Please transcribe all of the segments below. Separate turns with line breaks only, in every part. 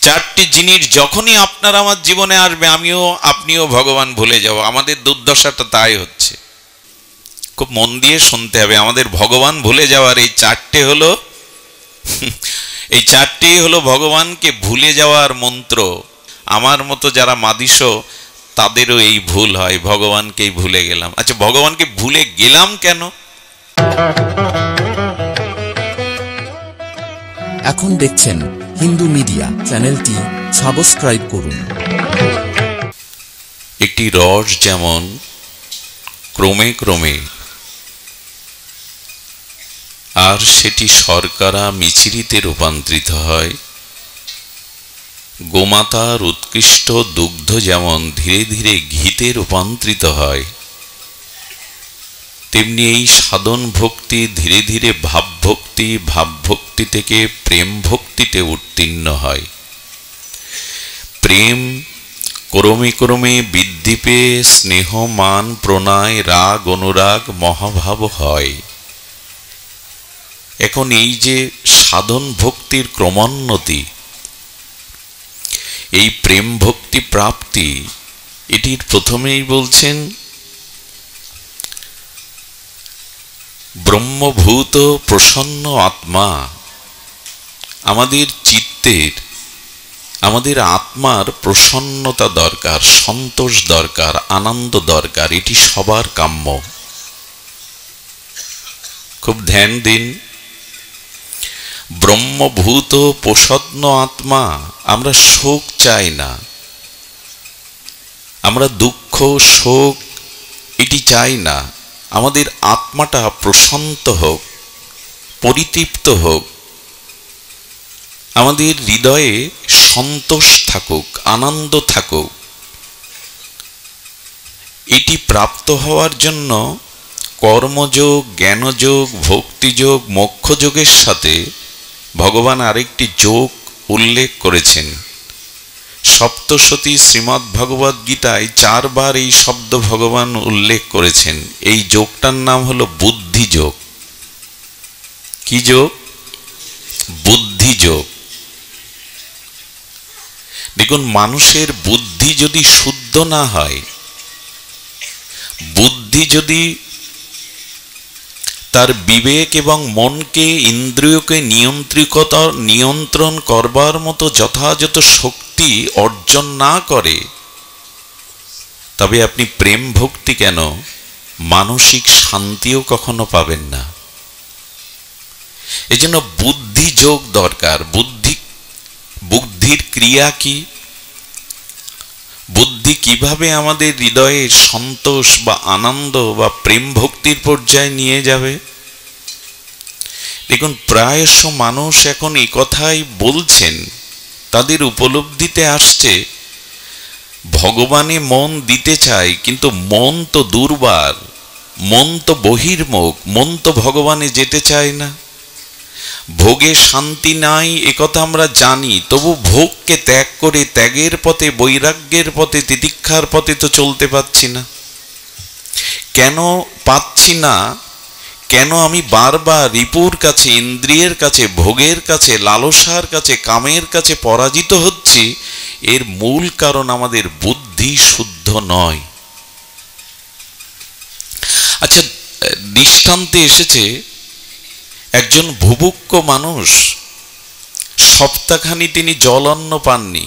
চারটি জিনিস যখনই আপনার আমার জীবনে আসবে, আমিও আপনিও ভগবান ভুলে যাব। আমাদের দুর্দশাটা তাই হচ্ছে। খুব মন দিয়ে শুনতে হবে। আমাদের ভগবান ভুলে যাওয়ার এই চারটে হলো এই চারটি হলো ভগবানকে ভুলে যাওয়ার মন্ত্র। আমার মতো যারা মাদিস তাদেরও এই ভুল হয়, ভগবানকেই ভুলে গেলাম। আচ্ছা, ভগবানকে ভুলে গেলাম কেন?
এখন দেখছেন হিন্দু মিডিয়া চ্যানেলটি সাবস্ক্রাইব করুন।
একটি রস যেমন ক্রমে ক্রমে আর সেটি শর্করা মিছরিতে রূপান্তরিত হয়, গোমাতার উৎকৃষ্ট দুগ্ধ যেমন ধীরে ধীরে ঘিতে রূপান্তরিত হয়, তেমনি এই সাধন ভক্তি ধীরে ধীরে ভাবভক্তি, ভাবভক্তি থেকে প্রেম ভক্তিতে উত্তীর্ণ হয়। প্রেম ক্রমে ক্রমে বৃদ্ধি পেয়ে স্নেহ, মান, প্রণয়, রাগ, অনুরাগ, মহাভাব হয়। এখন এই যে সাধন ভক্তির ক্রমোন্নতি, এই প্রেম ভক্তি প্রাপ্তি, এটির প্রথমেই বলছেন ব্রহ্মভূত প্রসন্ন আত্মা। আমাদের চিত্তের, আমাদের আত্মার প্রসন্নতা দরকার, সন্তোষ দরকার, আনন্দ দরকার। এটি সবার কাম্য। খুব ধ্যান দিন। ব্রহ্মভূত প্রসন্ন আত্মা। আমরা শোক চাই না, আমরা দুঃখ, শোক এটি চাই না। আমাদের আত্মাটা প্রশান্ত হোক, পরিতৃপ্ত হোক, আমাদের হৃদয়ে সন্তোষ থাকুক, আনন্দ থাকুক। এটি প্রাপ্ত হওয়ার জন্য কর্মযোগ, জ্ঞানযোগ, ভক্তিযোগ, মোক্ষযোগের সাথে ভগবান আরেকটি যোগ উল্লেখ করেছেন। সপ্তশতী শ্রীমদ্ ভগবদ গীতায় 4 বার এই শব্দ ভগবান উল্লেখ করেছেন। এই যোগটার নাম হলো বুদ্ধি যোগ। কি যোগ? বুদ্ধি যোগ। দেখুন, মানুষের বুদ্ধি যদি শুদ্ধ না হয়, বুদ্ধি যদি তার বিবেক এবং মনকে, ইন্দ্রিয়কে নিয়ন্ত্রণ করবার মতো যথাযথ শক্তি অর্জন না করে, তবে আপনি প্রেম ভক্তি কেন, মানসিক শান্তিও কখনো পাবেন না। এজন্য বুদ্ধি যোগ দরকার। বুদ্ধির ক্রিয়া কি? বুদ্ধি কিভাবে আমাদের হৃদয়ে সন্তোষ বা আনন্দ বা প্রেম ভক্তির পর্যায়ে নিয়ে যাবে? দেখুন, প্রায়শ মানুষ এখন এই কথাই বলছেন, তাদের উপলব্ধিতে আসছে ভগবানে মন দিতে চায়, কিন্তু মন তো দুর্বার, মন তো বহির্মুখ, মন তো ভগবানে যেতে চায় না। ভোগে শান্তি নাই একথা আমরা জানি, তবু ভোগকে ত্যাগ করে ত্যাগের পথে, বৈরাগ্যের পথে, তিতিক্ষার পথে তো চলতে পাচ্ছি না। কেন পাচ্ছি না? কেন আমি বারবার রিপুর কাছে, ইন্দ্রিয়ের কাছে, ভোগের কাছে, লালসার কাছে, কামের কাছে পরাজিত হচ্ছি? এর মূল কারণ আমাদের বুদ্ধি শুদ্ধ নয়। আচ্ছা, দৃষ্টান্তে এসেছে একজন বুভুক্ষ মানুষ, সপ্তাহখানি তিনি জলান্ন পাননি।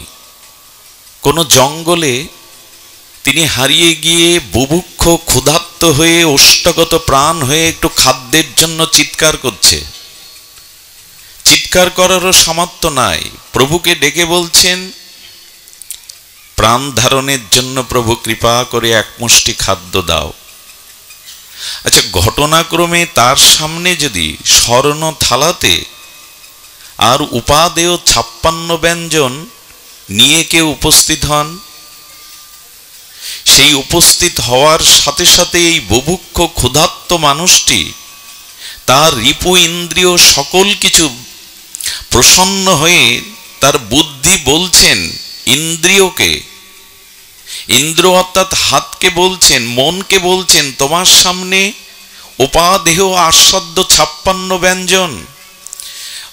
কোনো জঙ্গলে তিনি হারিয়ে গিয়ে বুভুক্ষ, ক্ষুধার্ত হয়ে, ওষ্ঠগত প্রাণ হয়ে একটু খাদ্যের জন্য চিৎকার করছে। চিৎকার করারও সামর্থ্য নাই। প্রভুকে ডেকে বলছেন, প্রাণ ধারণের জন্য প্রভু কৃপা করে এক মুষ্টি খাদ্য দাও। আচ্ছা, ঘটনাক্রমে তার সামনে যদি স্বর্ণ থালাতে আর উপাদেয় 56 ব্যঞ্জন নিয়ে কেউ উপস্থিত হন, সেই উপস্থিত হওয়ার সাথে সাথে এই বুভুক্ষ ক্ষুধার্ত মানুষটি তার রিপু, ইন্দ্রিয়, সকল কিছু প্রসন্ন হয়ে তার বুদ্ধি বলছেন ইন্দ্রিয়কে, ইন্দ্র অর্থাৎ হাতকে বলছেন, মনকে বলছেন, তোমার সামনে উপাদেয় আস্বাদ্য 56 ব্যঞ্জন,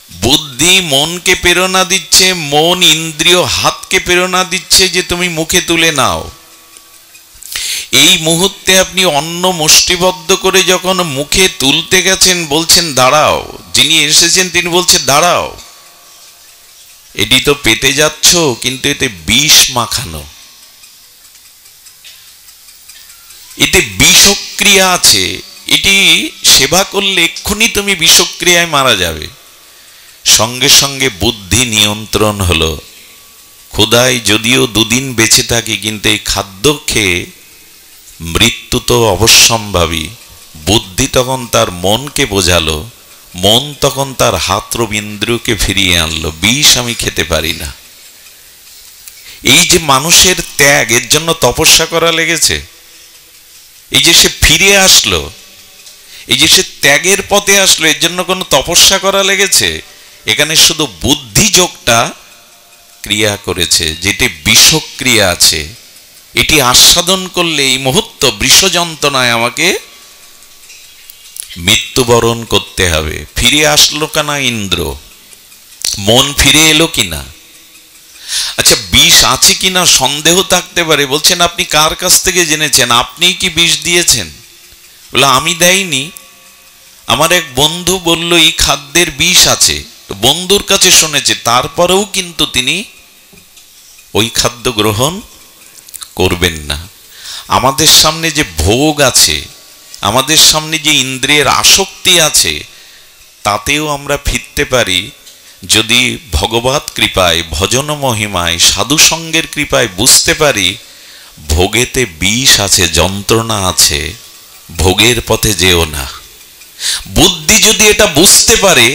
বুদ্ধি মনকে প্রেরণা দিচ্ছে, মন ইন্দ্রিয় হাতকে প্রেরণা দিচ্ছে যে তুমি মুখে তুলে নাও। এই মুহূর্তে আপনি অন্ন মুষ্টিবদ্ধ করে যখন মুখে তুলতে গেছেন, বলছেন দাঁড়াও, যিনি এসেছেন তিনি বলছেন দাঁড়াও, এটি তো পেটে যাচ্ছ কিন্তু এতে বিষ মাখানো, এতে বিষক্রিয়া আছে, এটি সেবা করলে এক্ষুনি তুমি বিষক্রিয়ায় মারা যাবে। সঙ্গে সঙ্গে বুদ্ধি নিয়ন্ত্রণ হলো। ক্ষুধায় যদিও দুদিন বেঁচে থাকি, কিন্তু এই খাদ্য খেয়ে মৃত্যু তো অবশ্যম্ভাবী। বুদ্ধি তখন তার মনকে বোঝালো, মন তখন তার হাতরবিন্দ্রকে ফিরিয়ে আনলো, বিষ আমি খেতে পারি না। এই যে মানুষের ত্যাগ, এর জন্য তপস্যা করা লেগেছে। এই যে সে ফিরে আসলো, এই যে সে ত্যাগের পথে আসলো, এর জন্য কোনো তপস্যা করা লেগেছে? এখানে শুধু বুদ্ধি যোগটা ক্রিয়া করেছে, যেটি বিষক্রিয়া আছে, এটি আস্বাদন করলে এই মুহূর্ত বৃষ যন্ত্রণায় আমাকে মৃত্যুবরণ করতে হবে। ফিরে আসলো কেনা ইন্দ্র? মন ফিরে এলো কিনা? আচ্ছা, বিষ আছে কিনা সন্দেহ থাকতে পারে। বলছেন আপনি কার কাছ থেকে জেনেছেন? আপনি কি বিষ দিয়েছেন? বলে আমি দেয়নি, আমার এক বন্ধু বলল এই খাদ্যের বিষ আছে, তো বন্ধুর কাছে শুনেছে, তারপরেও কিন্তু তিনি ওই খাদ্য গ্রহণ করবেন না। আমাদের সামনে যে ভোগ আছে, আমাদের সামনে যে ইন্দ্রিয়ের আসক্তি আছে, তাতেও আমরা ফিরতে পারি যদি ভগবত কৃপায়, ভজন মহিমায়, সাধু সঙ্গের কৃপায় বুঝতে পারি ভোগেতে বিষ আছে, যন্ত্রণা আছে, ভোগের পথে যেও না। বুদ্ধি যদি এটা বুঝতে পারে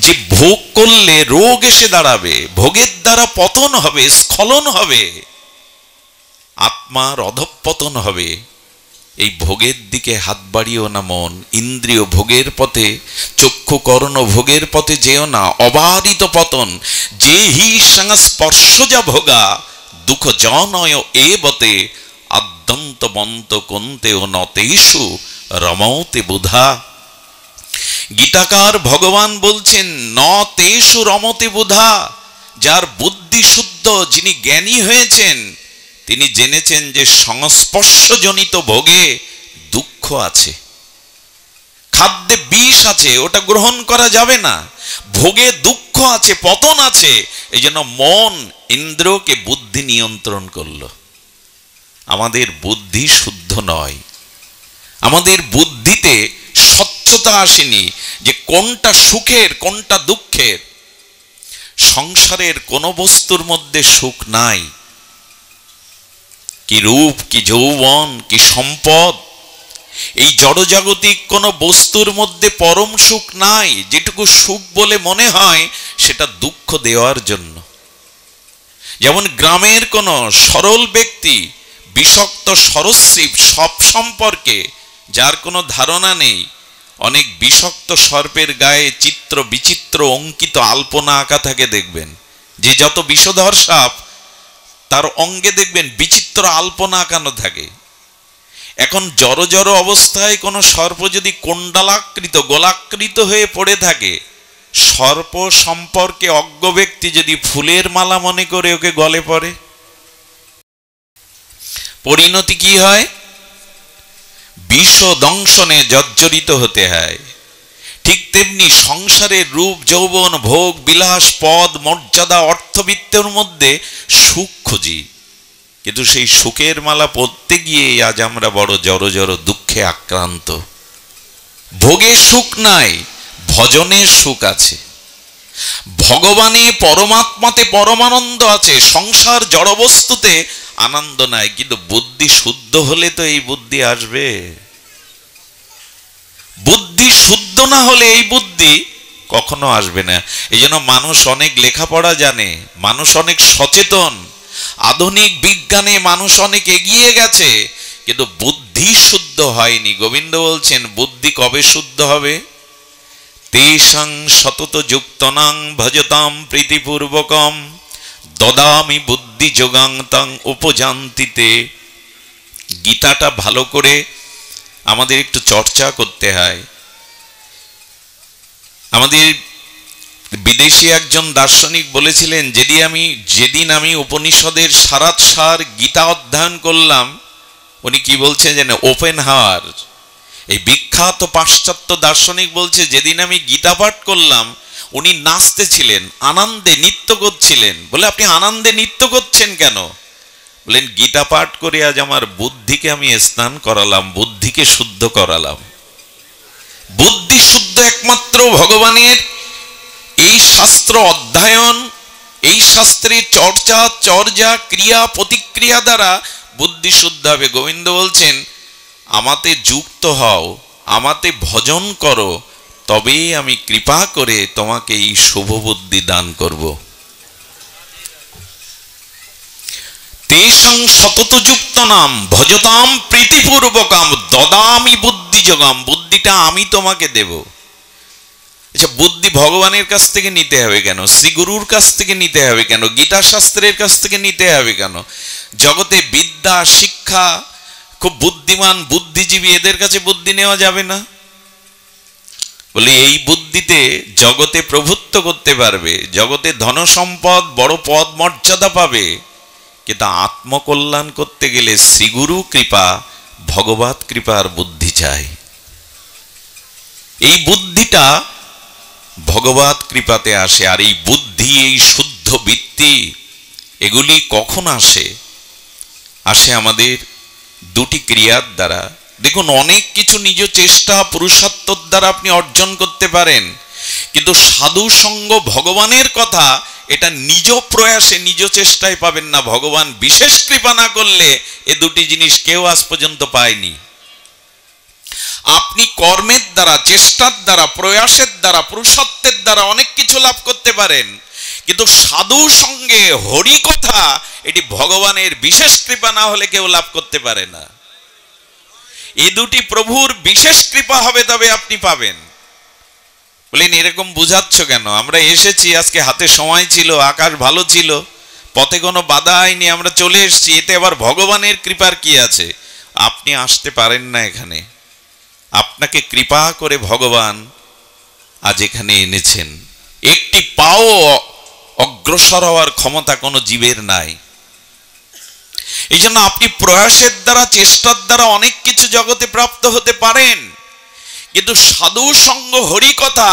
যে ভোগ করলে রোগ এসে দাঁড়াবে, ভোগের দ্বারা পতন হবে, স্খলন হবে, আত্মার অধঃপতন হবে, এই ভোগের দিকে হাত বাড়িও না মন। ইন্দ্রিয় ভোগের পথে, চক্ষু কর্ণ ভোগের পথে যেও না, অবারিত পতন। যে হি সংস্পর্শজা ভোগা দুঃখ জনয় এবতে আদ্যন্ত বন্ত কন্তে ও নতেষু রমতে বুধা। গীতাকার ভগবান বলছেন ন তেষু রমতে বুধা। যার বুদ্ধি শুদ্ধ, যিনি জ্ঞানী হয়েছেন, তিনি জেনেছেন যে সংস্পর্শজনিত ভোগে দুঃখ আছে, খাদ্যে বিষ আছে, ওটা গ্রহণ করা যাবে না। ভোগে দুঃখ আছে, পতন আছে, এই জন্য মন ইন্দ্রকে বুদ্ধি নিয়ন্ত্রণ করলো। আমাদের বুদ্ধি শুদ্ধ নয়, আমাদের বুদ্ধিতে স্বচ্ছতা আসেনি যে কোনটা সুখের কোনটা দুঃখের। সংসারের কোন বস্তুর মধ্যে সুখ নাই, কি রূপ, কি যৌবন, কি সম্পদ, এই জড়জাগতিক কোন বস্তুর মধ্যে পরম সুখ নাই। যেটুকু সুখ বলে মনে হয় সেটা দুঃখ দেওয়ার জন্য। যেমন গ্রামের কোন সরল ব্যক্তি বিষাক্ত সরীসৃপ সব সম্পর্কে যার কোনো ধারণা নেই, অনেক বিষাক্ত সর্পের গায়ে চিত্র বিচিত্র অঙ্কিত আলপনা আঁকা থাকে দেখবেন। যে যত বিষধর সাপ তার অঙ্গে দেখবেন বিচিত্র আলপনা আঁকানো থাকে। এখন জড় জড় অবস্থায় কোনো সর্প যদি কুণ্ডলাকৃত গোলাকৃত হয়ে পড়ে থাকে, সর্প সম্পর্কে অজ্ঞ ব্যক্তি যদি ফুলের মালা মনে করে ওকে গলে পড়ে, পরিণতি কি হয়? বিষ দংশনে জর্জরিত হতে হয়। ঠিক তেমনি সংসারের রূপ যৌবন ভোগ বিলাস পদ মর্যাদা অর্থবিত্তের মধ্যে সুখ খুঁজি, কিন্তু সেই সুখের মালা পরতে গিয়ে আজ আমরা বড় জড় জড় দুঃখে আক্রান্ত। ভোগে সুখ নাই, ভজনে সুখ আছে, ভগবানে পরমাত্মাতে পরমানন্দ আছে, সংসার জড়বস্তুতে আনন্দ নাই। কিন্তু বুদ্ধি শুদ্ধ হলে তো এই বুদ্ধি আসবে। বুদ্ধি শুদ্ধ না হলে এই বুদ্ধি কখনো আসবে না। এই জন্য মানুষ অনেক লেখাপড়া জানে, মানুষ অনেক সচেতন, আধুনিক বিজ্ঞানে মানুষ অনেক এগিয়ে গেছে, কিন্তু বুদ্ধি শুদ্ধ হয়নি। গোবিন্দ বলছেন বুদ্ধি কবে শুদ্ধ হবে? তেষাং সতত যুক্তনাং ভজতাম প্রীতিপূর্বকম দদামি বুদ্ধি যোগাং তাং উপজান্তিতে। গীতাটা ভালো করে আমাদের একটু চর্চা করতে হয়। আমাদের বিদেশি একজন দার্শনিক বলেছিলেন, যেদিন আমি উপনিষদের সারাৎসার গীতা অধ্যয়ন করলাম, উনি কি বলছে যেন, ওপেনহাওয়ার, এই বিখ্যাত পাশ্চাত্য দার্শনিক বলছে, যেদিন আমি গীতা পাঠ করলাম উনি নাচতেছিলেন, আনন্দে নৃত্য করছিলেন। বলে, আপনি আনন্দে নৃত্য করছেন কেন? বলেন, গীতা পাঠ করে আজ আমার বুদ্ধিকে আমি স্নান করালাম, বুদ্ধিকে শুদ্ধ করালাম। বুদ্ধি শুদ্ধ একমাত্র ভগবানের এই শাস্ত্র অধ্যয়ন, এই শাস্ত্রের চর্চা ক্রিয়া প্রতিক্রিয়া দ্বারা বুদ্ধি শুদ্ধ হবে। গোবিন্দ বলছেন, আমাতে যুক্ত হও, আমাতে ভজন করো, তবেই আমি কৃপা করে তোমাকে এই শুভ বুদ্ধি দান করব। তেষং সতত যুক্ত নাম ভজতাম প্রীতিপূর্বকাম দদামি বুদ্ধি যোগাম। বুদ্ধিটা আমি তোমাকে দেব। আচ্ছা, বুদ্ধি ভগবানের কাছ থেকে নিতে হবে কেন? শ্রী গুরুর কাছ থেকে নিতে হবে কেন? গীতা শাস্ত্রের কাছ থেকে নিতে হবে কেন? জগতে বিদ্যা শিক্ষা, খুব বুদ্ধিমান বুদ্ধিজীবী, এদের কাছে বুদ্ধি নেওয়া যাবে না? বলে, এই বুদ্ধিতে জগতে প্রভুত্ব করতে পারবে, জগতে ধন সম্পদ, বড় পদ মর্যাদা পাবে, কিন্তু আত্মকল্যাণ করতে গেলে শ্রীগুরু কৃপা, ভগবত কৃপার বুদ্ধি চাই। এই বুদ্ধিটা ভগবত কৃপাতে আসে। আর এই বুদ্ধি, এই শুদ্ধ বৃত্তি, এগুলি কখন আসে? আসে আমাদের দুটি ক্রিয়ার দ্বারা। দেখুন, অনেক কিছু নিজ চেষ্টা পুরুষার্থের দ্বারা আপনি অর্জন করতে পারেন, কিন্তু সাধু সঙ্গ, ভগবানের কথা, এটা নিজ প্রয়াসে নিজ চেষ্টায় পাবেন না। ভগবান বিশেষ কৃপা না করলে এ দুটি জিনিস কেউ আজ পর্যন্ত পায়নি। আপনি কর্মের দ্বারা, চেষ্টার দ্বারা, প্রয়াসের দ্বারা, পুরুষার্থের দ্বারা অনেক কিছু লাভ করতে পারেন, কিন্তু সাধু সঙ্গে হরি কথা, এটি ভগবানের বিশেষ কৃপা না হলে কেউ লাভ করতে পারে না। এই দুটি প্রভুর বিশেষ কৃপা হবে, তবে আপনি পাবেন। বলেন, এরকম বুঝাচ্ছ কেন? আমরা এসেছি, আজকে হাতে সময় ছিল, আকাশ ভালো ছিল, পথে কোনো বাধা হয়নি, আমরা চলে এসেছি, এতে আবার ভগবানের কৃপার কি আছে? আপনি আসতে পারেন না এখানে, আপনাকে কৃপা করে ভগবান আজ এখানে এনেছেন। একটি পাও অগ্রসর হওয়ার ক্ষমতা কোনো জীবের নাই। এই জন্য আপনি প্রয়াসের দ্বারা, চেষ্টার দ্বারা অনেক কিছু জগতে প্রাপ্ত হতে পারেন, কিন্তু সাধু সঙ্গ হরি কথা,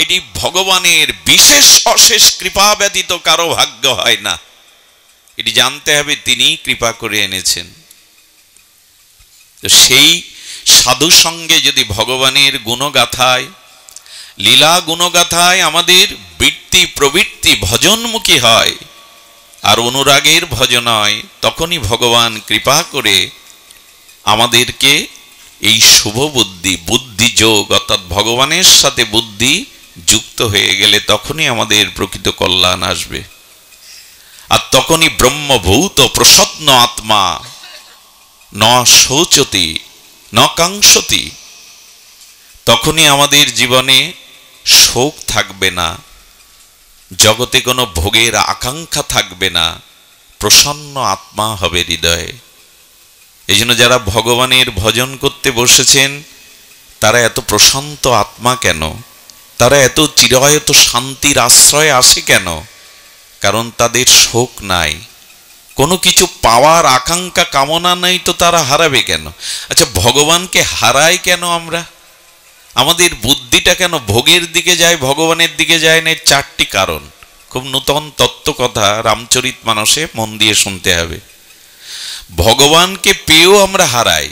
এটি ভগবানের বিশেষ অশেষ কৃপা ব্যতীত কারো ভাগ্য হয় না। এটি জানতে হবে, তিনি কৃপা করে এনেছেন। তো সেই সাধু সঙ্গে যদি ভগবানের গুণগাথায়, লীলা গুণগাথায় আমাদের বৃত্তি প্রবৃত্তি ভজনমুখী হয়, আর অনুরাগের ভজন হয়, তখনই ভগবান কৃপা করে আমাদেরকে এই শুভ বুদ্ধি, বুদ্ধি যোগ, অর্থাৎ ভগবানের সাথে বুদ্ধি যুক্ত হয়ে গেলে তখনই আমাদের প্রকৃত কল্যাণ আসবে। আর তখনই ব্রহ্মভূত প্রসন্ন আত্মা ন শোচতি ন কাঙ্ক্ষতি, তখনই আমাদের জীবনে শোক থাকবে না, জগতে কোনো ভোগের আকাঙ্ক্ষা থাকবে না, প্রসন্ন আত্মা হবে হৃদয়ে। এই জন্য যারা ভগবানের ভজন করতে বসেছেন, তারা এত প্রশান্ত আত্মা কেন? তারা এত চিরায়ত শান্তির আশ্রয়ে আসে কেন? কারণ তাদের শোক নাই, কোনো কিছু পাওয়ার আকাঙ্ক্ষা কামনা নেই, তো তারা হারাবে কেন? আচ্ছা, ভগবানকে হারাই কেন আমরা? আমাদের বুদ্ধিটা কেন ভোগের দিকে যায়, ভগবানের দিকে যায় না? চারটি কারণ। খুব নূতন তত্ত্ব কথা, রামচরিতমানসে মন দিয়ে শুনতে হবে। ভগবানকে পেয়েও আমরা হারাই।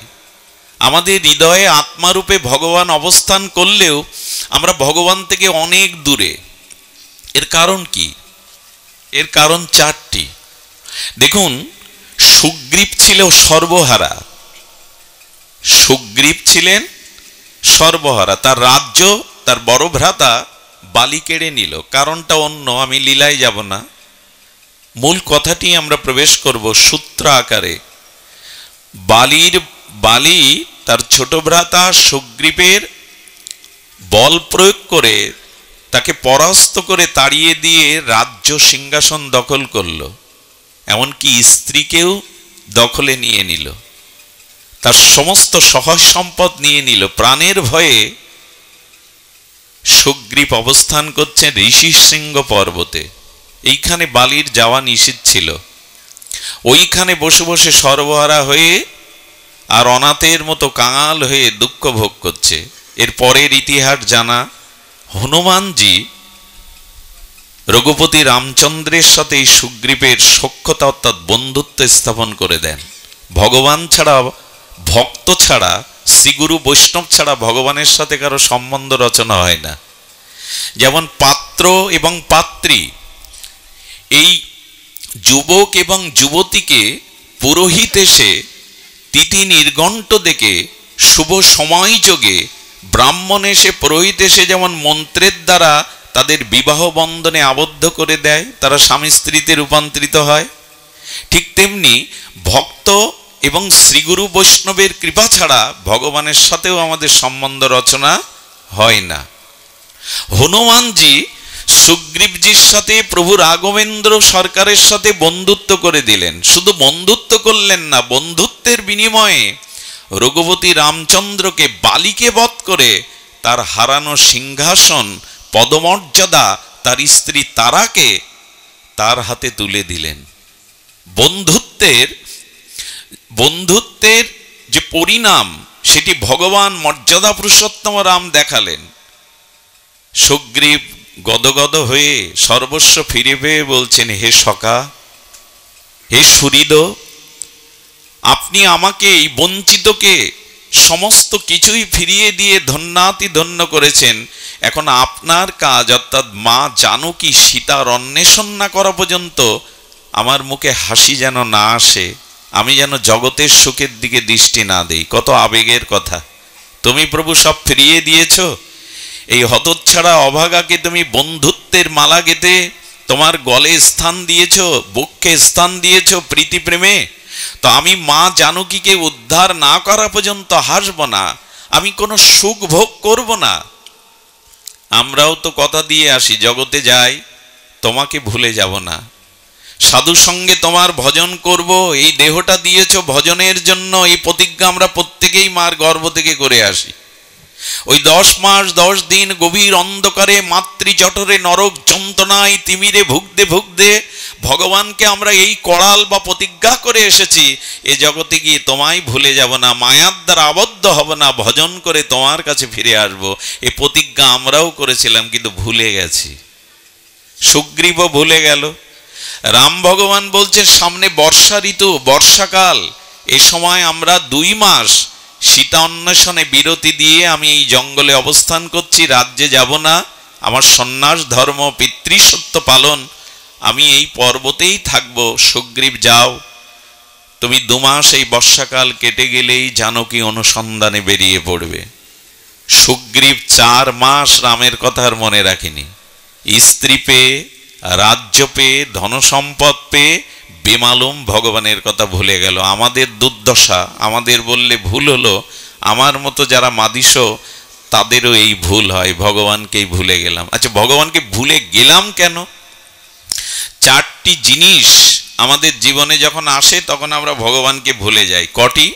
আমাদের হৃদয়ে আত্মারূপে ভগবান অবস্থান করলেও আমরা ভগবান থেকে অনেক দূরে। এর কারণ কি? এর কারণ চারটি। দেখুন, সুগ্রীব ছিল সর্বহারা। সুগ্রীব ছিলেন সর্বহারা। তার রাজ্য তার বড় ভ্রাতা বালি কেড়ে নিল। কারণটা অন্য, আমি লীলায় যাব না, মূল কথাটি আমরা প্রবেশ করব সূত্র আকারে। বালি তার ছোট ভ্রাতা সুগ্রীবের বল প্রয়োগ করে তাকে পরাস্ত করে তাড়িয়ে দিয়ে রাজ্য সিংহাসন দখল করল, এমনকি স্ত্রীকেও দখলে নিয়ে নিল, তার সমস্ত সহায় সম্পদ নিয়ে নিল। প্রাণের ভয়ে সুগ্রীব অবস্থান করছেন ঋষিশৃঙ্গ পর্বতে। এইখানে বালির যাওয়া নিষিদ্ধ ছিল। ওইখানে বসে বসে সর্বহারা হয়ে আর অনাথের মতো কাঙাল হয়ে দুঃখ ভোগ করছে। এর পরের ইতিহাস জানা। হনুমানজি রঘুপতি রামচন্দ্রের সাথে এই সুগ্রীবের সখ্যতা অর্থাৎ বন্ধুত্ব স্থাপন করে দেন। ভগবান ছাড়া, ভক্ত ছাড়া, শ্রীগুরু বৈষ্ণব ছাড়া ভগবানের সাথে কারো সম্বন্ধ রচনা হয় না। যেমন পাত্র এবং পাত্রী, এই যুবক এবং যুবতীকে পুরোহিত এসে তিথি নির্ঘণ্ট দেখে শুভ সময় যোগে ব্রাহ্মণ এসে পুরোহিত এসে যেমন মন্ত্রের দ্বারা তাদের বিবাহ বন্ধনে আবদ্ধ করে দেয়, তারা স্বামী স্ত্রীতে রূপান্তরিত হয়, ঠিক তেমনি ভক্ত এবং শ্রীগুরু বৈষ্ণবের কৃপা ছাড়া ভগবানের সাথেও আমাদের সম্বন্ধ রচনা হয় না। হনুমানজি সুগ্রীবজির সাথে প্রভু রাঘবেন্দ্র সরকারের সাথে বন্ধুত্ব করে দিলেন। শুধু বন্ধুত্ব করলেন না, বন্ধুত্বের বিনিময়ে রঘুপতি রামচন্দ্রকে বালিকে বধ করে তার হারানো সিংহাসন পদমর্যাদা তার স্ত্রী তারাকে তার হাতে তুলে দিলেন। বন্ধুত্বের যে পরিণাম সেটি ভগবান মর্যাদা পুরুষোত্তম রাম দেখালেন। সুগ্রীব গদগদ হয়ে সর্বস্ব ফিরে পেয়ে বলছেন, হে সখা, হে সুহৃদ, আপনি আমাকে এই বঞ্চিতকে সমস্ত কিছুই ফিরিয়ে দিয়ে ধন্যাতি ধন্য করেছেন। এখন আপনার কাজ অর্থাৎ মা জানকী সীতার অন্বেষণ না করা পর্যন্ত আমার মুখে হাসি যেন না আসে, আমি যেন জগতের সুখের দিকে দৃষ্টি না দেই। কত আবেগের কথা। তুমি প্রভু সব ফিরিয়ে দিয়েছ, এই হতচ্ছাড়া অভাগাকে তুমি বন্ধুত্বের মালা গেঁথে তোমার গলে স্থান দিয়েছ, বক্ষে স্থান দিয়েছ প্রীতি প্রেমে। তো আমি মা জানকীকে উদ্ধার না করা পর্যন্ত হাসব না, আমি কোনো সুখ ভোগ করব না। আমরাও তো কথা দিয়ে আসি, জগতে যাই তোমাকে ভুলে যাব না, সাধু সঙ্গে তোমার ভজন করব, এই দেহটা দিয়েছ ভজনের জন্য, এই প্রতিজ্ঞা আমরা প্রত্যেকেই মার গর্ভ থেকে করে আসি। ওই 10 মাস 10 দিন গভীর অন্ধকারে মাতৃজঠরে নরক যন্ত্রণায় তিমিরে ভুগতে ভুগতে ভগবানকে আমরা এই করাল বা প্রতিজ্ঞা করে এসেছি, এ জগতে গিয়ে তোমায় ভুলে যাব না, মায়ার দ্বারা আবদ্ধ হব না, ভজন করে তোমার কাছে ফিরে আসব। এ প্রতিজ্ঞা আমরাও করেছিলাম, কিন্তু ভুলে গেছি। সুগ্রীবও ভুলে গেল। রাম ভগবান বলছেন সামনে বর্ষা ঋতু, বর্ষাকাল, এ সময় আমরা 2 মাস সীতা অন্বেষণে বিরতি দিয়ে আমি এই জঙ্গলে অবস্থান করছি, রাজ্যে যাব না, আমার সন্ন্যাস ধর্ম পিতৃসত্য পালন, আমি এই পর্বতেই থাকব। সুগ্রীব যাও, তুমি 2 মাস এই বর্ষাকাল কেটে গেলেই জানকী অনুসন্ধানে বেরিয়ে পড়বে। সুগ্রীব 4 মাস রামের কথা আর মনে রাখেনি। স্ত্রী পেয়ে, রাজ্য পেয়ে, ধনসম্পদ পেয়ে বেমালুম ভগবানের কথা ভুলে গেল। আমাদের দুর্দশা, আমাদের বললে ভুল হলো, আমার মতো যারা মাদিস তাদেরও এই ভুল হয়, ভগবানকেই ভুলে গেলাম। আচ্ছা, ভগবানকে ভুলে গেলাম কেন? 4টি জিনিস আমাদের জীবনে যখন আসে তখন আমরা ভগবানকে ভুলে যাই। কটি?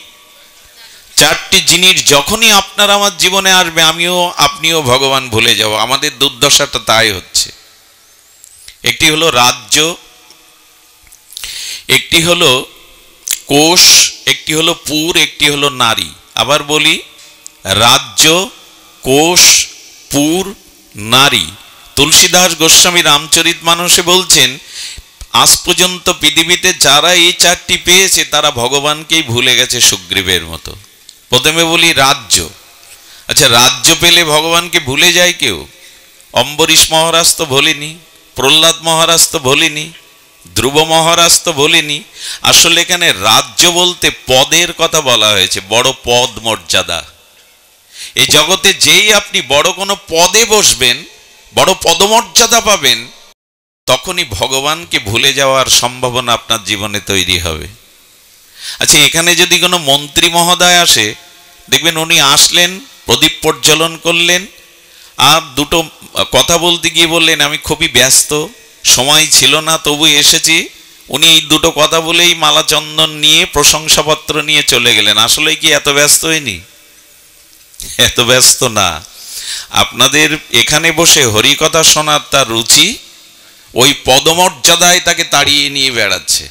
4টি জিনিস যখনই আপনার আমার জীবনে আসবে আপনিও ভগবান ভুলে যাব। আমাদের দুর্দশাটা তাই হচ্ছে। একটি হলো রাজ্য, একটি হলো কোষ, একটি হলো পুর, একটি হলো নারী। আবার বলি, রাজ্য, কোষ, পুর, নারী। তুলসীদাস গোস্বামী রামচরিতমানসে বলছেন, আজ পর্যন্ত পৃথিবীতে যারা এই 4টি পেয়েছে তারা ভগবানকেই ভুলে গেছে সুগ্রীবের মতো। প্রথমে বলি রাজ্য। আচ্ছা, রাজ্য পেলে ভগবানকে ভুলে যায় কেউ? অম্বরীশ মহারাজ তো ভোলেনি, প্রহ্লাদ মহারাজ তো ভোলেনি, ধ্রুব মহারাজ তো ভোলেনি। আসলে এখানে রাজ্য বলতে পদের কথা বলা হয়েছে, বড় পদ মর্যাদা। এই জগতে যেই আপনি বড় কোনো পদে বসবেন, বড় পদমর্যাদা পাবেন, তখনই ভগবানকে ভুলে যাওয়ার সম্ভাবনা আপনার জীবনে তৈরি হবে। আচ্ছা, এখানে যদি কোনো মন্ত্রী মহোদয় আসে, দেখবেন উনি আসলেন, প্রদীপ প্রজ্বলন করলেন, আর 2টো কথা বলতে গিয়ে বললেন আমি খুবই ব্যস্ত, সময় ছিল না, তবু এসেছি। উনি এই 2টো কথা বলেই মালা চন্দন নিয়ে প্রশংসাপত্র নিয়ে চলে গেলেন। আসলে কি এত ব্যস্ত হয়নি? এত ব্যস্ত না। আপনাদের এখানে বসে হরিকথা শোনার তার রুচি, ওই পদমর্যাদায় তাকে তাড়িয়ে নিয়ে বেড়াচ্ছে।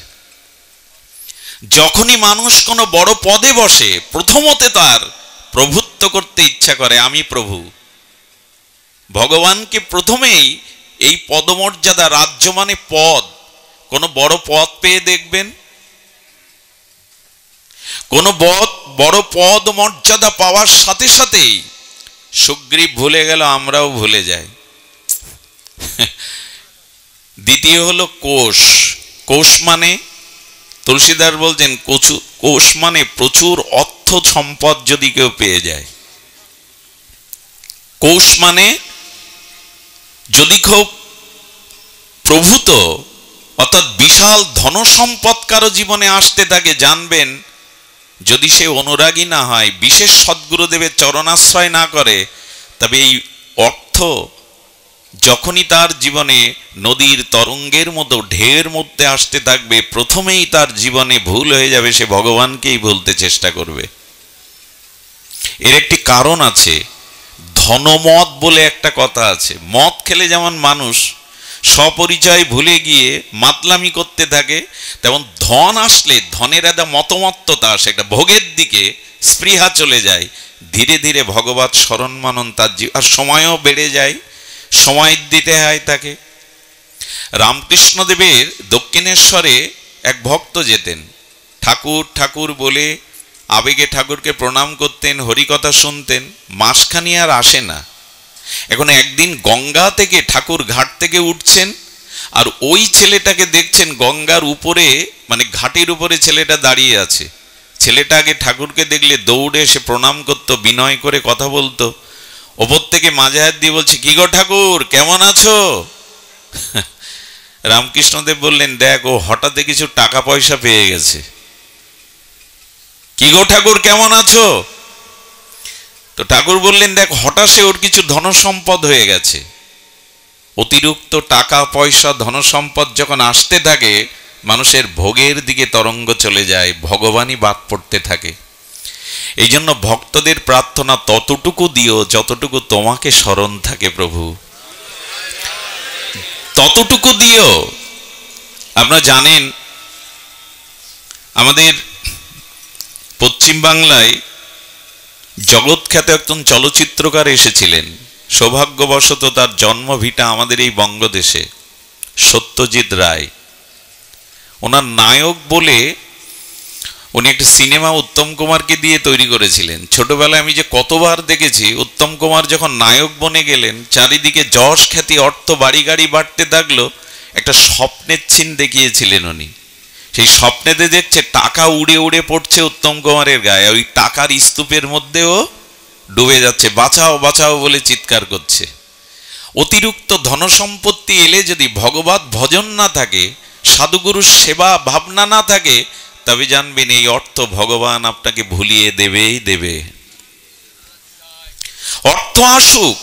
যখনই মানুষ কোনো বড় পদে বসে, প্রথমত তার প্রভুত্ব করতে ইচ্ছা করে, আমি প্রভু। ভগবানকে প্রথমেই এই পদমর্যাদা, রাজ্য মানে পদ, কোনো বড় পদ পেয়ে দেখবেন, কোনো বড় পদ মর্যাদা পাওয়ার সাথে সাথেই সুগ্রীব ভুলে গেল, আমরাও ভুলে যাই। দ্বিতীয় হলো কোষ। কোষ মানে তুলসীদাস বলছেন কোষ মানে প্রচুর অর্থ সম্পদ যদি কেউ পেয়ে যায়। কোষ মানে যদি খুব প্রভূত অর্থাৎ বিশাল ধনসম্পদ কারো জীবনে আসতে থাকে, জানবেন যদি সে অনুরাগী না হয়, বিশেষ সদ্গুরুদেবের চরণাশ্রয় না করে, তবে এই অর্থ যখনই তার জীবনে নদীর তরঙ্গের মতো ঢেউয়ের মধ্যে আসতে থাকবে, প্রথমেই তার জীবনে ভুল হয়ে যাবে, সে ভগবানকেই ভুলতে চেষ্টা করবে। এর একটি কারণ আছে, ধনমদ বলে একটা কথা আছে। মদ খেলে যেমন মানুষ স্বপরিচয় ভুলে গিয়ে মাতলামি করতে থাকে, তেমন ধন আসলে ধনের একটা মতমত্ততা আসে, একটা ভোগের দিকে স্পৃহা চলে যায়। ধীরে ধীরে ভগবত স্মরণ মানন তার আর সময়ও বেড়ে যায়, সময় দিতে হয় তাকে। রামকৃষ্ণদেবের দক্ষিণেশ্বরে এক ভক্ত যেতেন, ঠাকুর ঠাকুর বলে আবেগে ঠাকুরকে প্রণাম করতেন, হরিকথা শুনতেন, মাসখানি আর আসে না। এখন একদিন গঙ্গা থেকে ঠাকুর ঘাট থেকে উঠছেন, আর ওই ছেলেটাকে দেখছেন গঙ্গার উপরে, মানে ঘাটের উপরে ছেলেটা দাঁড়িয়ে আছে। ছেলেটা আগে ঠাকুরকে দেখলে দৌড়ে এসে প্রণাম করতো, বিনয় করে কথা বলতো। ওপর থেকে মাঝে হাত দিয়ে বলছে, কি গো ঠাকুর, কেমন আছো? রামকৃষ্ণদেব বললেন, দেখ ও হঠাৎ কিছু টাকা পয়সা পেয়ে গেছে। কি গো ঠাকুর, কেমন আছো? তো ঠাকুর বললেন, দেখ হঠাৎ ওর কিছু ধনসম্পদ হয়ে গেছে। অতিরিক্ত টাকা পয়সা ধনসম্পদ যখন আসতে থাকে, মানুষের ভোগের দিকে তরঙ্গ চলে যায়, ভগবানই বাদ পড়তে থাকে। এই জন্য ভক্তদের প্রার্থনা, ততটুকু দিও যতটুকু তোমাকে স্মরণ থাকে প্রভু, ততটুকু দিও। আপনারা জানেন আমাদের পশ্চিম বাংলায় জগৎখ্যাত একজন চলচ্চিত্রকার এসেছিলেন। সৌভাগ্যবশত তার জন্মভিটা আমাদের এই বঙ্গদেশে, সত্যজিৎ রায়। ওনার নায়ক বলে উনি একটা সিনেমা উত্তম কুমারকে দিয়ে তৈরি করেছিলেন। ছোটবেলায় আমি যে কতবার দেখেছি, উত্তম কুমার যখন নায়ক বনে গেলেন, চারিদিকে যশ খ্যাতি অর্থ বাড়ি গাড়ি বাড়তে থাকলো, একটা স্বপ্নের চিন দেখিয়েছিলেন উনি। সেই স্বপ্নেতে দেখছে টাকা উড়ে উড়ে পড়ছে উত্তম কুমারের গায়ে, ওই টাকার স্তূপের মধ্যেও ডুবে যাচ্ছে, বাঁচাও বাঁচাও বলে চিৎকার করছে। অতিরিক্ত ধনসম্পত্তি এলে যদি ভগবত ভজন না থাকে, সাধুগুরুর সেবা ভাবনা না থাকে, তবে জানবেন এই অর্থ ভগবান আপনাকে ভুলিয়ে দেবেই দেবে। অর্থ আসুক,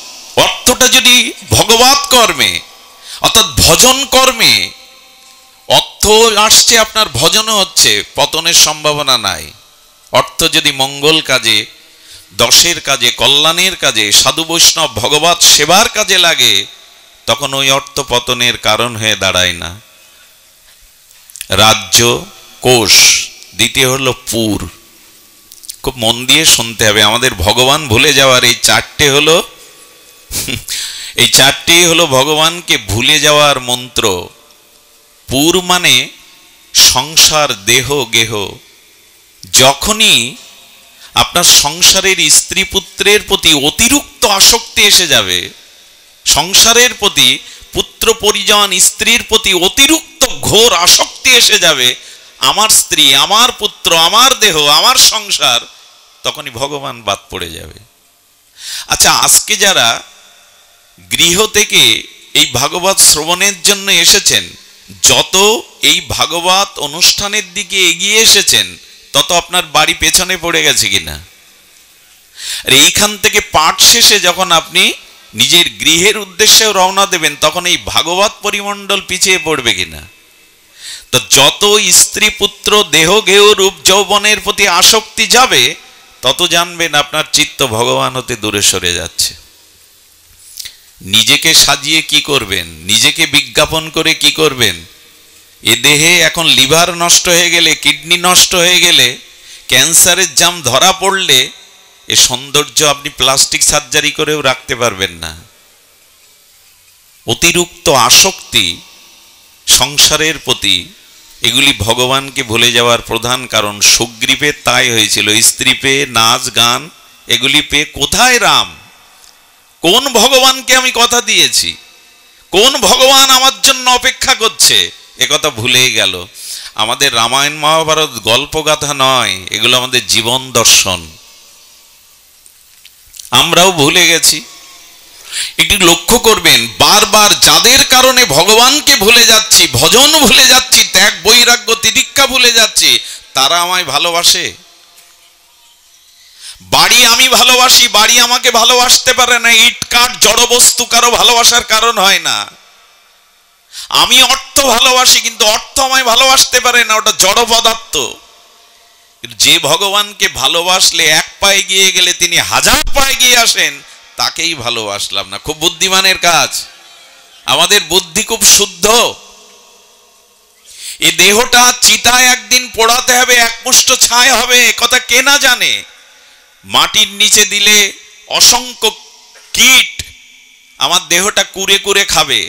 অর্থটা যদি ভগবত কর্মে অর্থাৎ ভজন কর্মে, অর্থ আসছে আপনার ভজনও হচ্ছে, পতনের সম্ভাবনা নাই। অর্থ যদি মঙ্গল কাজে, দশের কাজে, কল্যাণের কাজে, সাধু বৈষ্ণব ভগবত সেবার কাজে লাগে, তখন ওই অর্থ পতনের কারণ হয়ে দাঁড়ায় না। রাজ্য, কোষ, দ্বিতীয় হলো পুর। খুব মন দিয়ে শুনতে হবে, আমাদের ভগবান ভুলে যাওয়ার এই চারটে হলো, এই চারটেই হলো ভগবানকে ভুলে যাওয়ার মন্ত্র। পুর মানে সংসার, দেহ, গেহ। যখনই আপনার সংসারের স্ত্রী পুত্রের প্রতি অতিরিক্ত আসক্তি এসে যাবে, সংসারের প্রতি, পুত্র পরিজন স্ত্রীর প্রতি অতিরিক্ত ঘোর আসক্তি এসে যাবে, আমার স্ত্রী, আমার পুত্র, আমার দেহ, আমার সংসার, তখনই ভগবান বাদ পড়ে যাবে। আচ্ছা, আজকে যারা গৃহ থেকে এই ভাগবত শ্রবণের জন্য এসেছেন, যত এই ভাগবত অনুষ্ঠানের দিকে এগিয়ে এসেছেন, তত আপনার বাড়ি পেছনে পড়ে গেছে কিনা? আর এইখান থেকে পাঠ শেষে যখন আপনি নিজের গৃহের উদ্দেশ্যে রওনা দেবেন, তখন এই ভাগবত পরিমণ্ডল পিছিয়ে পড়বে কিনা? তো যত স্ত্রী পুত্র দেহ গেহ রূপ যৌবনের প্রতি আসক্তি যাবে, তত জানবেন আপনার চিত্ত ভগবান হতে দূরে সরে যাচ্ছে। নিজেকে সাজিয়ে কি করবেন, নিজেকে বিজ্ঞাপন করে কি করবেন? এ দেহে এখন লিভার নষ্ট হয়ে গেলে, কিডনি নষ্ট হয়ে গেলে, ক্যান্সারের জাম ধরা পড়লে এ সৌন্দর্য আপনি প্লাস্টিক সার্জারি করেও রাখতে পারবেন না। অতিরিক্ত আসক্তি সংসারের প্রতি, এগুলি ভগবানকে ভুলে যাওয়ার প্রধান কারণ। সুগ্রীবের তাই হয়েছিল, স্ত্রী পেয়ে, নাচ গান এগুলি পেয়ে কোথায় রাম? কোন ভগবানকে আমি কথা দিয়েছি? কোন ভগবান আমার জন্য অপেক্ষা করছে? একথা ভুলেই গেল। আমাদের রামায়ণ মহাভারত গল্পগাথা নয়, এগুলো আমাদের জীবন দর্শন। আমরাও ভুলে গেছি। এটি লক্ষ্য করবেন, বারবার যাদের কারণে ভগবানকে ভুলে যাচ্ছি, ভজন ভুলে যাচ্ছি, ত্যাগ বৈরাগ্য তিতিক্ষা ভুলে যাচ্ছি, তারা আমায় ভালোবাসে। বাড়ি আমি ভালোবাসি, বাড়ি আমাকে ভালোবাসতে পারে না। ইট কাঠ জড় বস্তু কারো ভালোবাসার কারণ হয় না। আমি অর্থ ভালোবাসি, কিন্তু অর্থ আমায় ভালোবাসতে পারে না, ওটা জড় পদার্থ। যে ভগবানকে ভালোবাসলে এক পায়ে গিয়ে গেলে তিনি হাজার পায়ে গিয়ে আসেন, তাকেই ভালোবাসলাম না। খুব বুদ্ধিমানের কাজ। আমাদের বুদ্ধি খুব শুদ্ধ। এই দেহটা চিতায় একদিন পোড়াতে হবে, একমুষ্ট ছাই হবে, কথা কে না জানে? মাটির নিচে দিলে অসংখ্য কীট আমার দেহটা কুরে কুরে খাবে।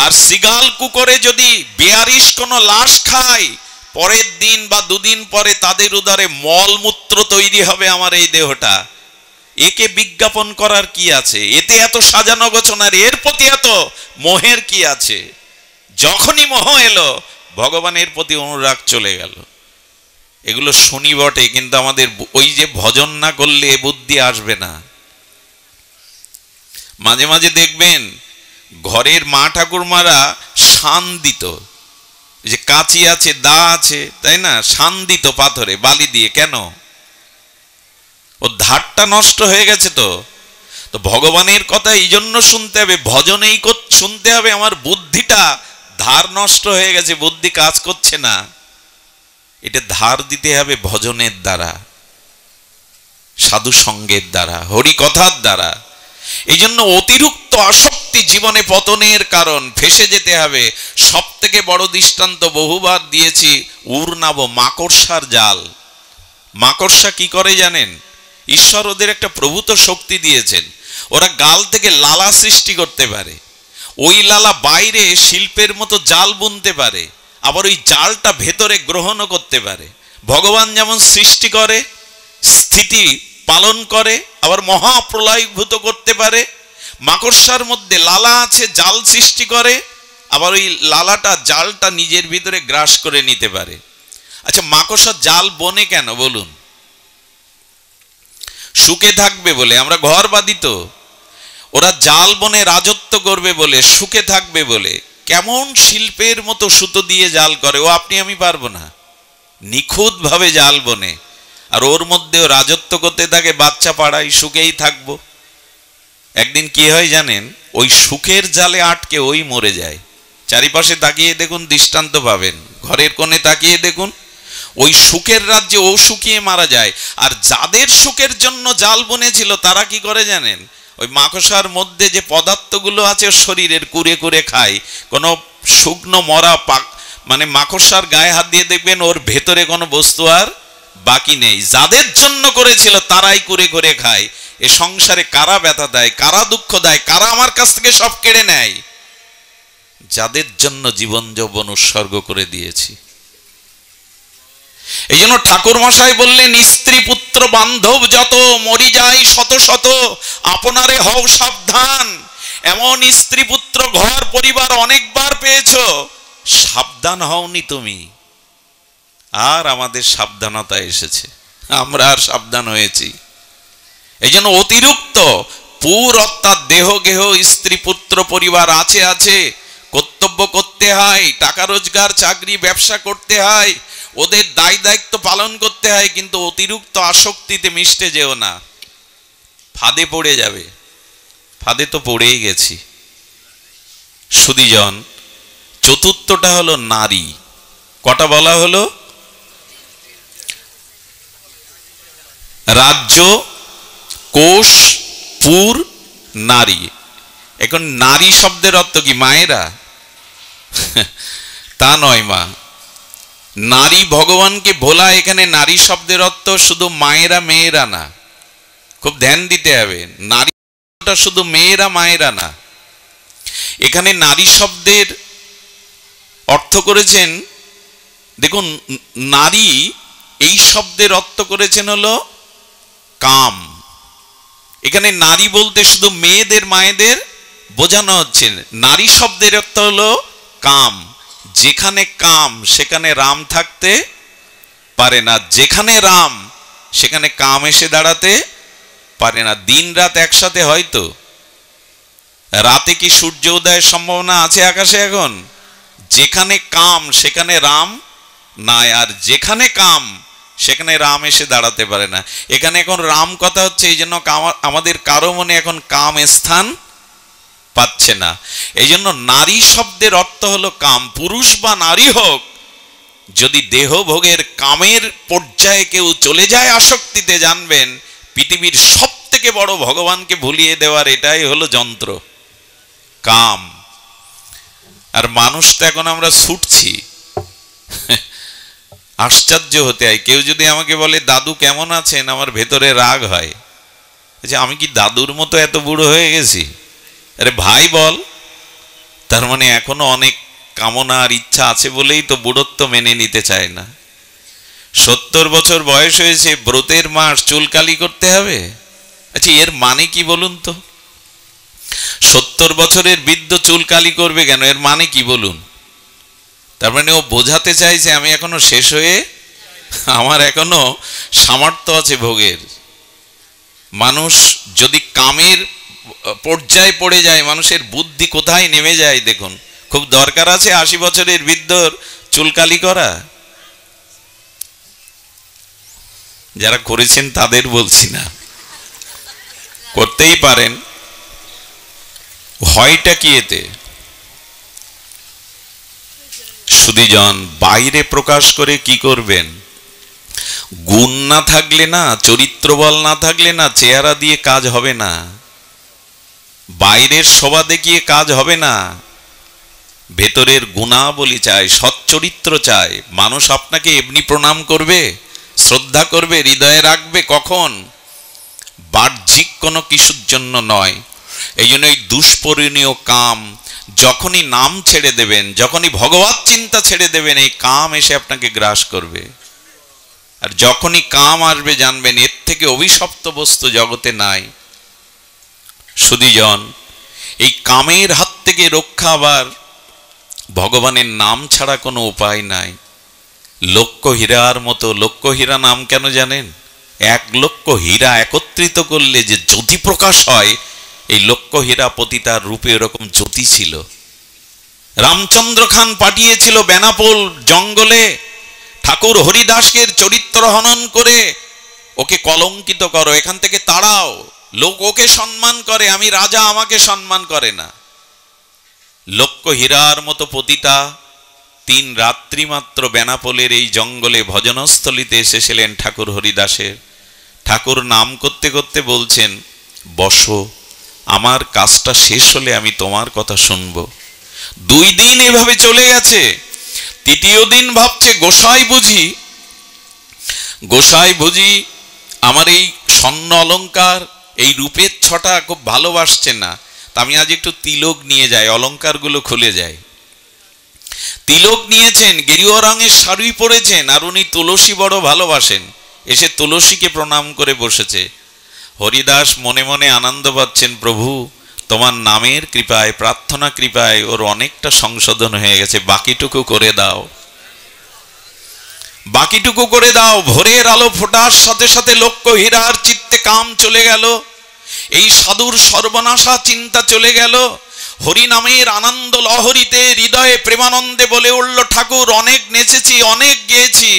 আর সিগাল কুকুরে যদি বেয়ারিশ কোনো লাশ খায়, পরের দিন বা দুদিন পরে তাদের উদরে মলমূত্র তৈরি হবে আমার এই দেহটা। একে বিজ্ঞাপন করার কি আছে? এতে এত সাজানো গোছানোর, এর প্রতি এত মোহের কি আছে? যখনই মোহ এলো, ভগবানের প্রতি অনুরাগ চলে গেল। এগুলো শুনি বটে, কিন্তু আমাদের ওই যে ভজন না করলে এ বুদ্ধি আসবে না। মাঝে মাঝে দেখবেন ঘরের মা ঠাকুরমারা শান দিত, যে কাঁচি আছে, দা আছে, তাই না, শান দিত পাথরে বালি দিয়ে। কেন? ও ধারটা নষ্ট হয়ে গেছে। তো ভগবানের কথা এই জন্য শুনতে হবে, ভজনেই শুনতে হবে। আমার বুদ্ধিটা ধার নষ্ট হয়ে গেছে, বুদ্ধি কাজ করছে না, এটা ধার দিতে হবে ভজনের দ্বারা, সাধু সঙ্গের দ্বারা, হরি কথার দ্বারা। এই জন্য অতিরিক্ত আসক্তি জীবনে পতনের কারণ। ফেসে যেতে হবে। সব থেকে বড় দৃষ্টান্ত বহুবার দিয়েছি, উড়নাব মাকড়সার জাল। মাকড়সা কি করে জানেন? ঈশ্বর ওদের একটা প্রভূত শক্তি দিয়েছেন। ওরা গাল থেকে লালা সৃষ্টি করতে পারে। ওই লালা বাইরে শিল্পের মতো জাল বুনতে পারে, আবার ওই জালটা ভেতরে গ্রহণও করতে পারে। ভগবান যেমন সৃষ্টি করে, স্থিতি পালন করে, আবার মহাপ্রলয়ভূত করতে পারে। মাকড়সার মধ্যে লালা আছে, জাল সৃষ্টি করে, আবার ওই লালাটা জালটা নিজের ভিতরে গ্রাস করে নিতে পারে। আচ্ছা, মাকড়সা জাল বনে কেন বলুন? সুখে থাকবে বলে। আমরা ঘর বাঁধি তো, ওরা জাল বনে রাজত্ব করবে বলে, সুখে থাকবে বলে। কেমন শিল্পের মতো সুতো দিয়ে জাল করে, ও আপনি আমি পারবো না। নিখুঁত ভাবে জাল বনে, আর ওর মধ্যেও রাজত্ব করতে থাকে, বাচ্চা পাড়াই, সুখেই থাকবো। একদিন কি হয় জানেন? ওই সুখের জালে আটকে ওই মরে যায়। চারিপাশে তাকিয়ে দেখুন, দৃষ্টান্ত পাবেন। ঘরের কোণে তাকিয়ে দেখুন, ওই সুখের রাজ্যে ও শুকিয়ে মারা যায়। আর যাদের সুখের জন্য জাল বুনেছিল, তারা কি করে জানেন? ওই মাকড়সার মধ্যে যে পদার্থগুলো আছে শরীরের, কুরে কুরে খায়। কোনো শুকনো মরা মানে মাকড়সার গায়ে হাত দিয়ে দেখবেন ওর ভেতরে কোনো বস্তু আর বাকি নেই। যাদের জন্য করেছিল তারাই কুরে কুরে খায়। এ সংসারে কারা ব্যথা দেয়, কারা দুঃখ দেয়, কারা আমার কাছ থেকে সব কেড়ে নেয়? যাদের জন্য জীবন যৌবন উৎসর্গ করে দিয়েছি। এই জন্য ঠাকুর মশাই বললেন, স্ত্রী পুত্র বান্ধব যত, মরি যায় শত শত, আপনারে হও সাবধান। এমন স্ত্রী পুত্র ঘর পরিবার অনেকবার পেয়েছো, সাবধান হওনি তুমি। আর আমাদের সাবধানতা এসেছে, আমরা আর সাবধান হয়েছি। এই জন্য অতিরিক্ত পুর অর্থাৎ দেহ গেহ স্ত্রী পুত্র পরিবার আছে আছে, কর্তব্য করতে হয়, টাকা রোজগার চাকরি ব্যবসা করতে হয়, ওদের দায় দায়িত্ব পালন করতে হয়, কিন্তু অতিরিক্ত আসক্তিতে মিশতে যেও না, ফাঁদে পড়ে যাবে। ফাঁদে তো পড়েই গেছি। সুধীজন, চতুর্থটা হলো নারী। কটা বলা হলো? রাজ্য, কোষ, পুর, নারী। এখন নারী শব্দের অর্থ কি মায়েরা? তা নয় মা, নারী ভগবানকে ভোলা, এখানে নারী শব্দের অর্থ শুধু মায়েরা মেয়েরা না, খুব ধ্যান দিতে হবে। নারীটা শুধু মেয়েরা মায়েরা না, এখানে নারী শব্দের অর্থ করেছেন, দেখুন নারী এই শব্দের অর্থ করেছেন হলো কাম। এখানে নারী বলতে শুধু মেয়েদের মায়েদের বোঝানো হচ্ছে। নারী শব্দের অর্থ হলো কাম। যেখানে কাম সেখানে রাম থাকতে পারে না, যেখানে রাম সেখানে কাম এসে দাঁড়াতে পারে না। দিন রাত একসাথে হয়তো, রাতে কি সূর্য উদয়ের সম্ভাবনা আছে আকাশে এখন? যেখানে কাম সেখানে রাম নাই, আর যেখানে কাম সেখানে রাম এসে দাঁড়াতে পারে না। এখানে এখন রাম কথা হচ্ছে, এই জন্য আমাদের কারো মনে এখন কাম স্থান পাচ্ছে না। এই জন্য নারী শব্দের অর্থ হলো কাম। পুরুষ বা নারী হোক, যদি দেহ ভোগের কামের পর্যায়ে কেউ চলে যায় আসক্তিতে, জানবেন পৃথিবীর সব থেকে বড় ভগবানকে ভুলিয়ে দেওয়ার এটাই হলো যন্ত্র, কাম। আর মানুষ তো এখন আমরা ছুটছি। আশ্চর্য হতে হয়, কেউ যদি আমাকে বলে দাদু কেমন আছেন, আমার ভেতরে রাগ হয় যে আমি কি দাদুর মতো এত বুড়ো হয়ে গেছি? আরে ভাই বল, তার মানে এখনো অনেক কামনা আর ইচ্ছা আছে বলেই তো বুড়োত্ব মেনে নিতে চায় না। 70 বছর বয়স হয়েছে, ব্রতের মাস, চুলকালি করতে হবে? আচ্ছা এর মানে কি বলুন তো? 70 বছরের বৃদ্ধ চুলকালি করবে কেন, এর মানে কি বলুন? তার মানে ও বোঝাতে চাইছে আমি এখনো শেষ হয়ে, আমার এখনো সামর্থ্য আছে ভোগের। মানুষ যদি কামের পর্যায়ে পড়ে যায়, মানুষের বুদ্ধি কোথায় নেমে যায় দেখুন। খুব দরকার আছে 80 বছরের বৃদ্ধর চুলকালি করা? যারা করেছেন তাদের বলছি না, করতেই পারেন। হয়টা কি এতে? সুধীজন, বাইরে প্রকাশ করে কি করবেন? গুণ না থাকলে না, চরিত্র বল না থাকলে না, চেহারা দিয়ে কাজ হবে না, বাইরের শোভা দেখিয়ে কাজ হবে না। ভেতরের গুণাবলী চাই, সচ্চরিত্র চাই। মানুষ আপনাকে এমনি প্রণাম করবে, শ্রদ্ধা করবে, হৃদয়ে রাখবে কখন? বাহ্যিক কোনো কিছুর জন্য নয়। এই জন্য এই দুষ্পরিণীয় কাম, যখনই নাম ছেড়ে দেবেন, যখনই ভগবত চিন্তা ছেড়ে দেবেন, এই কাম এসে আপনাকে গ্রাস করবে। আর যখনই কাম আসবে, জানবেন এর থেকে অভিশপ্ত বস্তু জগতে নাই। সুধীজন, এই কামের হাত থেকে রক্ষা আবার ভগবানের নাম ছাড়া কোনো উপায় নাই। লক্ষ হীরার মতো, লক্ষ হীরা নাম কেন জানেন? 1 লক্ষ হীরা একত্রিত করলে যে জ্যোতি প্রকাশ হয়, এই লক্ষ হীরা পতিতার রূপে এরকম জ্যোতি ছিল। রামচন্দ্র খান পাঠিয়েছিল বেনাপোল জঙ্গলে, ঠাকুর হরিদাসকে চরিত্র হনন করে ওকে কলঙ্কিত করো, এখান থেকে তাড়াও। লোক ওকে সম্মান করে, আমি রাজা, আমাকে সম্মান করে না। লক্ষ হীরার মতো পতিতা 3 রাত্রি মাত্র বেনাপোলের এই জঙ্গলে ভজনস্থলিতে এসেছিলেন ঠাকুর হরিদাসের। ঠাকুর নাম করতে করতে বলছেন, বসো, আমার কাজটা শেষ হলে আমি তোমার কথা শুনবো। 2 দিন এভাবে চলে গেছে। 3য় দিন ভাবছে গোসাই বুঝি আমার এই স্বর্ণ অলঙ্কার, এই রূপের ছটা খুব ভালোবাসছে না, তা আমি আজ একটু তিলক নিয়ে যাই, অলঙ্কারগুলো খুলে যায়। তিলক নিয়েছেন, গেরুয়া রঙের শাড়ি পরেছেন, আর উনি তুলসী বড় ভালোবাসেন, এসে তুলসীকে প্রণাম করে বসেছে। হরিদাস মনে মনে আনন্দ পাচ্ছেন, প্রভু তোমার নামের কৃপায়, প্রার্থনা কৃপায় ওর অনেকটা সংশোধন হয়ে গেছে, বাকিটুকু করে দাও, বাকিটুকু করে দাও। ভোরের আলো ফোটার সাথে সাথে লক্ষ হীরার চিত্তে কাম চলে গেল, এই সাধুর সর্বনাশা চিন্তা চলে গেল। হরিনামের আনন্দ লহরীতে হৃদয়ে প্রেমানন্দে বলে উঠল, ঠাকুর অনেক নেচেছি, অনেক গেয়েছি,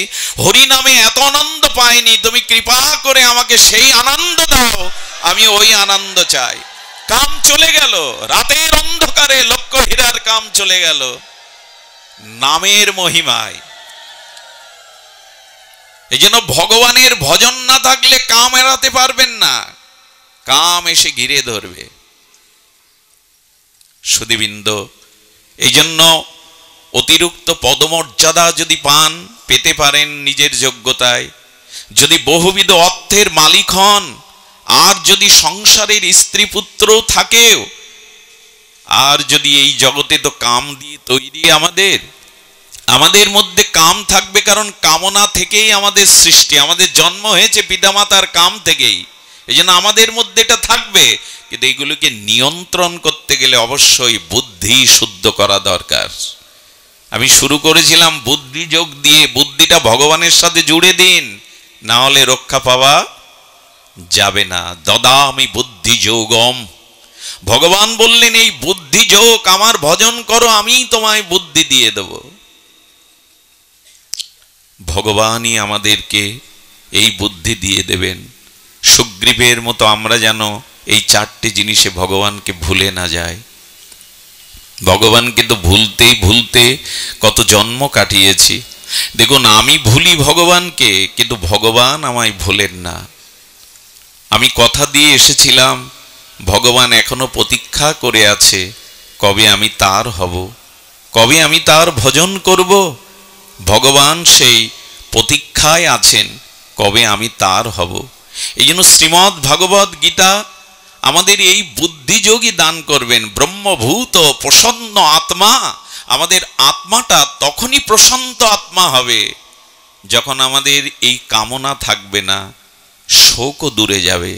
হরিনামে এত আনন্দ পাইনি, তুমি কৃপা করে আমাকে সেই আনন্দ দাও, আমি ওই আনন্দ চাই। কাম চলে গেল, রাতের অন্ধকারে লক্ষ হীরার কাম চলে গেল নামের মহিমায়। এই জন্য ভগবানের ভজন না থাকলে কাম এড়াতে পারবেন না, কাম এসে ঘিরে ধরবে। সুধীবৃন্দ, এই জন্য অতিরিক্ত পদমর্যাদা যদি পান, পেতে পারেন নিজের যোগ্যতায়, যদি বহুবিধ অর্থের মালিক হন, আর যদি সংসারের স্ত্রী পুত্র থাকেও, আর যদি এই জগতে তো কাম দিয়ে তৈরি আমাদের মধ্যে কাম থাকবে, কারণ কামনা থেকেই আমাদের সৃষ্টি, আমাদের জন্ম হয়েছে পিতামাতার কাম থেকেই, এই জন্য আমাদের মধ্যে এটা থাকবে। কিন্তু এগুলোকে নিয়ন্ত্রণ করতে গেলে অবশ্যই বুদ্ধি শুদ্ধ করা দরকার। আমি শুরু করেছিলাম বুদ্ধি যোগ দিয়ে, বুদ্ধিটা ভগবানের সাথে জুড়ে দিন, না হলে রক্ষা পাওয়া যাবে না। দদামি বুদ্ধি যোগম, ভগবান বললেন এই বুদ্ধি যোগ আমার ভজন করো, আমি তোমায় বুদ্ধি দিয়ে দেব। ভগবানই আমাদেরকে এই বুদ্ধি দিয়ে দেবেন। সুগ্রীবের মতো আমরা যেন এই চারটি জিনিসে ভগবানকে ভুলে না যায়। ভগবানকে তো ভুলতেই ভুলতে কত জন্ম কাটিয়েছি। দেখুন, আমি ভুলি ভগবানকে, কিন্তু ভগবান আমায় ভোলেন না। আমি কথা দিয়ে এসেছিলাম, ভগবান এখনো প্রতীক্ষা করে আছে, কবে আমি তার হব, কবে আমি তার ভজন করব। ভগবান সেই প্রতীক্ষায় আছেন, কবে আমি তার হব। এই জন্য শ্রীমদ্ ভাগবত গীতা আমাদের এই বুদ্ধিযোগী দান করবেন। ব্রহ্মভূত প্রসন্ন আত্মা, আমাদের আত্মাটা তখনই প্রশান্ত আত্মা হবে যখন আমাদের এই কামনা থাকবে না, শোকও দূরে যাবে।